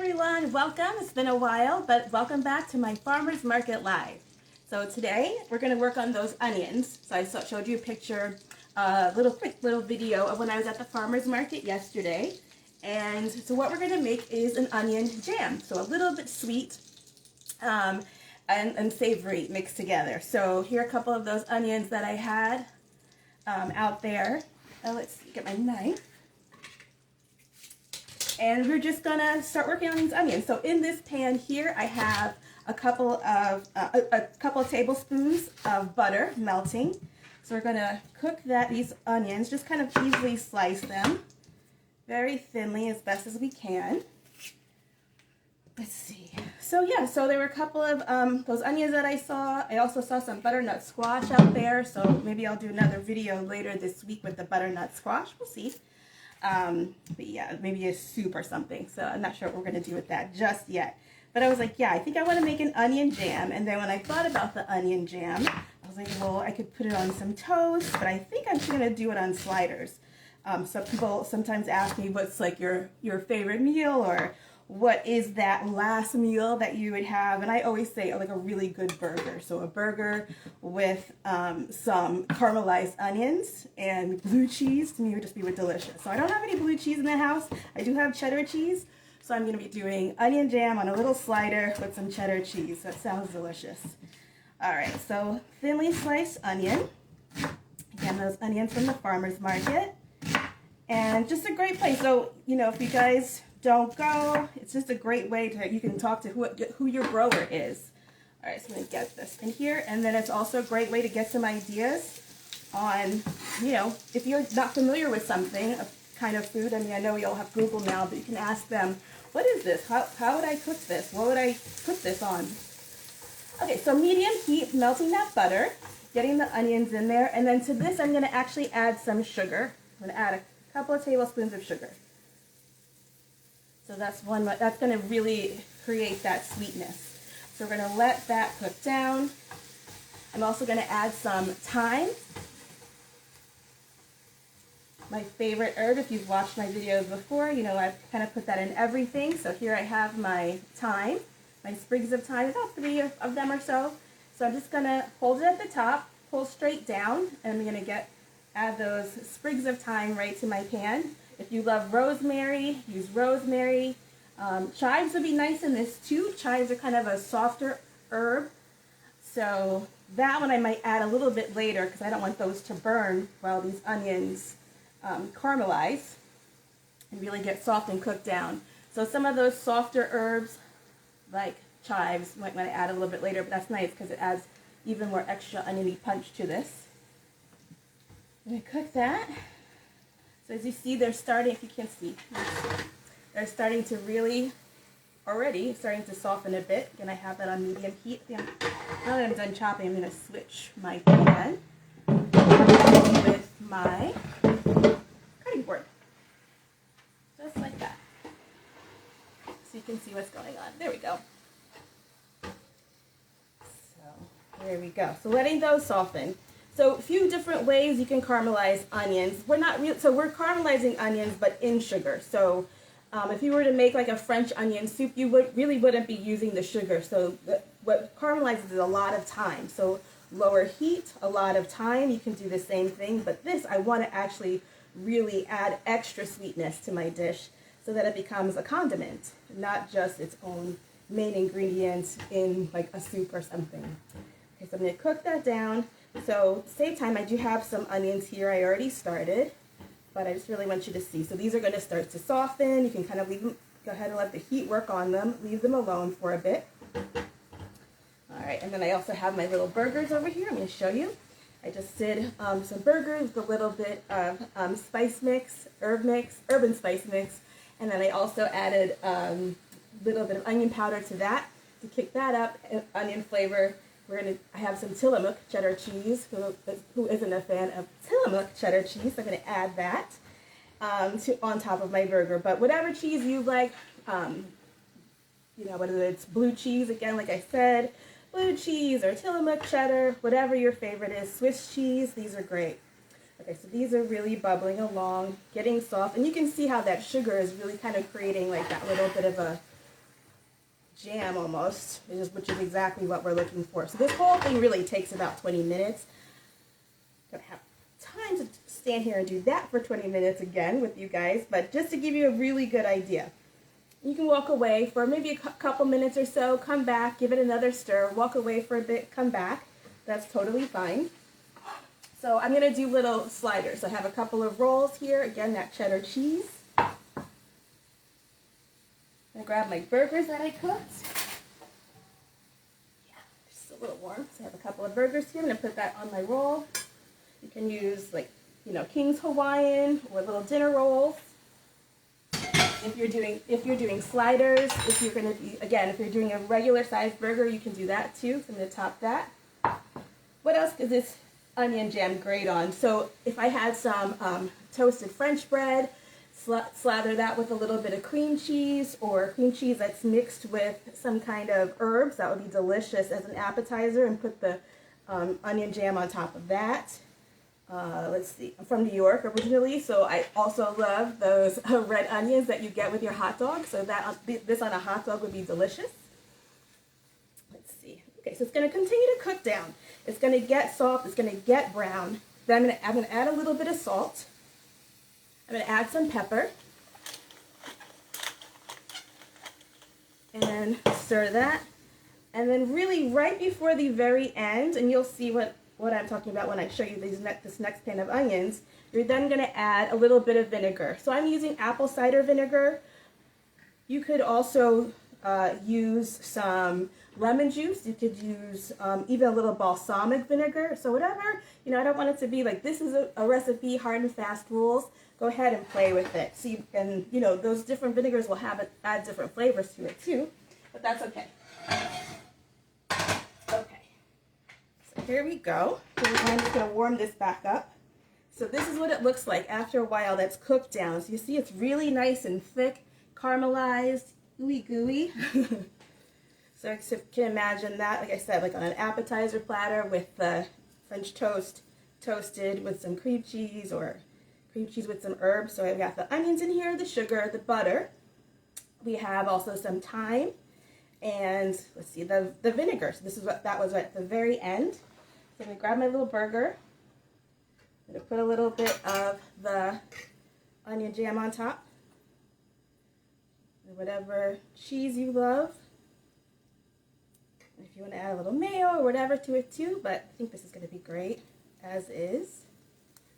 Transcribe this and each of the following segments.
everyone, welcome. It's been a while, but welcome back to my Farmer's Market Live. So today we're going to work on those onions. So I showed you a picture, quick little video of when I was at the Farmer's Market yesterday. And so what we're going to make is an onion jam. So a little bit sweet and savory mixed together. So here are a couple of those onions that I had out there. Let's get my knife. And we're just gonna start working on these onions. So in this pan here, I have a couple of tablespoons of butter melting. So we're gonna cook these onions, just kind of easily slice them very thinly as best as we can. Let's see. So there were a couple of those onions that I saw. I also saw some butternut squash out there. So maybe I'll do another video later this week with the butternut squash. We'll see. But yeah, maybe a soup or something. So I'm not sure what we're going to do with that just yet. But I was like, yeah, I think I want to make an onion jam. And then when I thought about the onion jam, I was like, well, I could put it on some toast, but I think I'm going to do it on sliders. Some people sometimes ask me what's like your favorite meal, or what is that last meal that you would have, and I always say like a really good burger. So a burger with some caramelized onions and blue cheese, to me would just be delicious. So I don't have any blue cheese in the house. I do have cheddar cheese, so I'm going to be doing onion jam on a little slider with some cheddar cheese. That sounds delicious. Alright, so thinly sliced onion. Again, those onions from the farmer's market. And just a great place. So, you know, if you guys don't go, it's just a great way you can talk to who your grower is. All right, so I'm going to get this in here, and then it's also a great way to get some ideas on, you know, if you're not familiar with something, a kind of food. I mean, I know we all have Google now, but you can ask them, what is this? How would I cook this? What would I put this on? Okay, so medium heat, melting that butter, getting the onions in there, and then to this I'm going to actually add some sugar. I'm going to add a couple of tablespoons of sugar. So that's going to really create that sweetness. So we're going to let that cook down. I'm also going to add some thyme. My favorite herb, if you've watched my videos before, you know I've kind of put that in everything. So here I have my thyme, my sprigs of thyme, about 3 of them or so. So I'm just going to hold it at the top, pull straight down, and I'm going to add those sprigs of thyme right to my pan. If you love rosemary, use rosemary. Chives would be nice in this too. Chives are kind of a softer herb. So that one I might add a little bit later because I don't want those to burn while these onions caramelize and really get soft and cooked down. So some of those softer herbs like chives might want to add a little bit later, but that's nice because it adds even more extra oniony punch to this. I'm going to cook that. So as you see, they're starting, if you can't see, they're starting to already starting to soften a bit. Again, I have that on medium heat. Now that I'm done chopping, I'm going to switch my pan with my cutting board. Just like that. So you can see what's going on. There we go. So there we go. So letting those soften. So a few different ways you can caramelize onions. We're caramelizing onions, but in sugar. So if you were to make like a French onion soup, you really wouldn't be using the sugar. So what caramelizes is a lot of time. So lower heat, a lot of time. You can do the same thing, but this I want to actually really add extra sweetness to my dish so that it becomes a condiment, not just its own main ingredient in like a soup or something. Okay, so I'm going to cook that down. So to save time, I do have some onions here I already started, but I just really want you to see. So these are going to start to soften. You can kind of leave them, go ahead and let the heat work on them, leave them alone for a bit. All right, and then I also have my little burgers over here. I'm going to show you. I just did some burgers with a little bit of spice mix, urban spice mix, and then I also added a little bit of onion powder to that to kick that up, onion flavor. I have some Tillamook cheddar cheese. Who isn't a fan of Tillamook cheddar cheese? So I'm going to add that on top of my burger. But whatever cheese you like, you know, whether it's blue cheese, again, like I said, blue cheese or Tillamook cheddar, whatever your favorite is, Swiss cheese, these are great. Okay, so these are really bubbling along, getting soft. And you can see how that sugar is really kind of creating like that little bit of a jam almost, which is exactly what we're looking for. So this whole thing really takes about 20 minutes. I'm gonna have time to stand here and do that for 20 minutes again with you guys, but just to give you a really good idea. You can walk away for maybe a couple minutes or so, come back, give it another stir, walk away for a bit, come back. That's totally fine. So I'm going to do little sliders. I have a couple of rolls here. Again, that cheddar cheese. I'm going to grab my burgers that I cooked. Yeah, just a little warm. So I have a couple of burgers here. I'm going to put that on my roll. You can use, like, you know, King's Hawaiian or little dinner rolls. If you're doing sliders, if you're doing a regular sized burger, you can do that too. So I'm going to top that. What else is this onion jam great on? So if I had some toasted French bread, slather that with a little bit of cream cheese, or cream cheese that's mixed with some kind of herbs, that would be delicious as an appetizer, and put the onion jam on top of that. Let's see, I'm from New York originally, so I also love those red onions that you get with your hot dog. So this on a hot dog would be delicious. Let's see. Okay, so it's going to continue to cook down. It's going to get soft. It's going to get brown. Then I'm going to add a little bit of salt. I'm going to add some pepper. And stir that. And then really right before the very end, and you'll see what I'm talking about when I show you this next pan of onions, you're then going to add a little bit of vinegar. So I'm using apple cider vinegar. You could also use some lemon juice. You could use even a little balsamic vinegar. So whatever, you know, I don't want it to be like this is a recipe, hard and fast rules. Go ahead and play with it. So you know, those different vinegars will add different flavors to it too, but that's okay. Here we go. So I'm just going to warm this back up. So this is what it looks like after a while that's cooked down. So you see it's really nice and thick, caramelized, ooey gooey. So I can imagine that, like I said, like on an appetizer platter with the French toast toasted with some cream cheese, or cream cheese with some herbs. So I've got the onions in here, the sugar, the butter. We have also some thyme. And let's see, the vinegar. So that was at the very end. So I'm going to grab my little burger. I'm going to put a little bit of the onion jam on top. And whatever cheese you love. And if you want to add a little mayo or whatever to it too, but I think this is going to be great as is.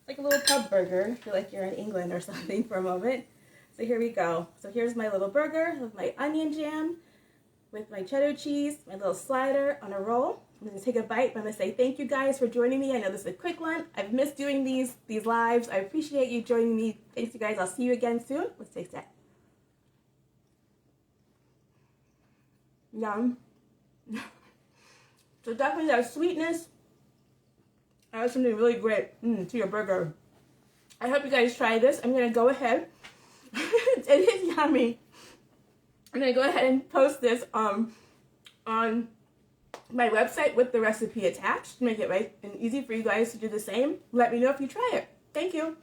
Like a little pub burger. I feel like you're in England or something for a moment. So here we go. So here's my little burger with my onion jam, with my cheddar cheese, my little slider on a roll. I'm going to take a bite, but I'm going to say thank you guys for joining me. I know this is a quick one. I've missed doing these lives. I appreciate you joining me. Thanks, you guys. I'll see you again soon. Let's taste that. Yum. So definitely that sweetness adds something really great to your burger. I hope you guys try this. I'm going to go ahead. It is yummy. I'm going to go ahead and post this on my website with the recipe attached to make it right and easy for you guys to do the same. Let me know if you try it. Thank you.